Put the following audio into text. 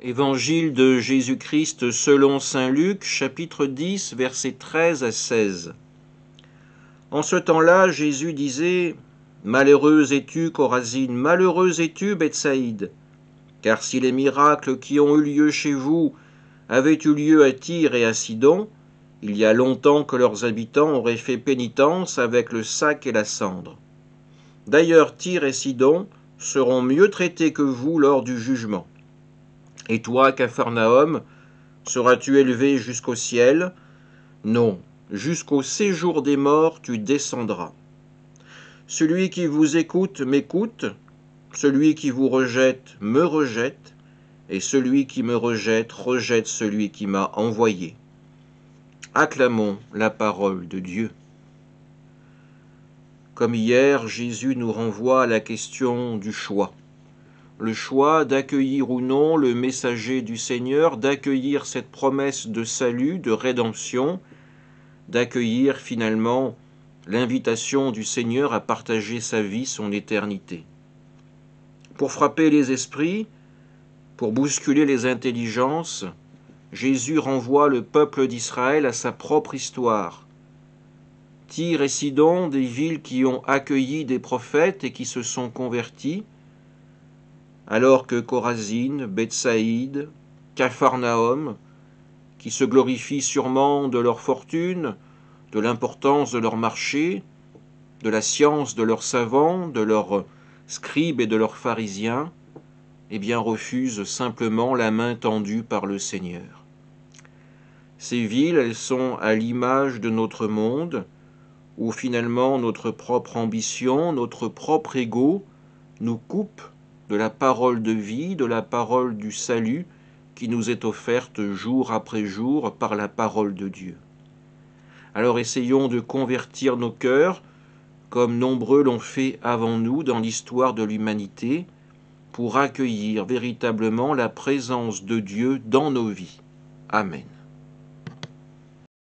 Évangile de Jésus-Christ selon saint Luc, chapitre 10, versets 13 à 16. En ce temps-là, Jésus disait : « Malheureuse es-tu, Chorazine, malheureuse es-tu, Bethsaïde, car si les miracles qui ont eu lieu chez vous avaient eu lieu à Tyr et à Sidon, il y a longtemps que leurs habitants auraient fait pénitence avec le sac et la cendre. D'ailleurs, Tyr et Sidon seront mieux traités que vous lors du jugement. Et toi, Capharnaüm, seras-tu élevé jusqu'au ciel ? Non, jusqu'au séjour des morts tu descendras. Celui qui vous écoute m'écoute, celui qui vous rejette me rejette, et celui qui me rejette rejette celui qui m'a envoyé. » Acclamons la parole de Dieu. Comme hier, Jésus nous renvoie à la question du choix. Le choix d'accueillir ou non le messager du Seigneur, d'accueillir cette promesse de salut, de rédemption, d'accueillir finalement l'invitation du Seigneur à partager sa vie, son éternité. Pour frapper les esprits, pour bousculer les intelligences, Jésus renvoie le peuple d'Israël à sa propre histoire. Tyr et Sidon, des villes qui ont accueilli des prophètes et qui se sont convertis, alors que Chorazine, Bethsaïde, Capharnaüm, qui se glorifient sûrement de leur fortune, de l'importance de leur marché, de la science de leurs savants, de leurs scribes et de leurs pharisiens, eh bien refusent simplement la main tendue par le Seigneur. Ces villes, elles sont à l'image de notre monde, où finalement notre propre ambition, notre propre ego nous coupe de la parole de vie, de la parole du salut qui nous est offerte jour après jour par la parole de Dieu. Alors essayons de convertir nos cœurs, comme nombreux l'ont fait avant nous dans l'histoire de l'humanité, pour accueillir véritablement la présence de Dieu dans nos vies. Amen.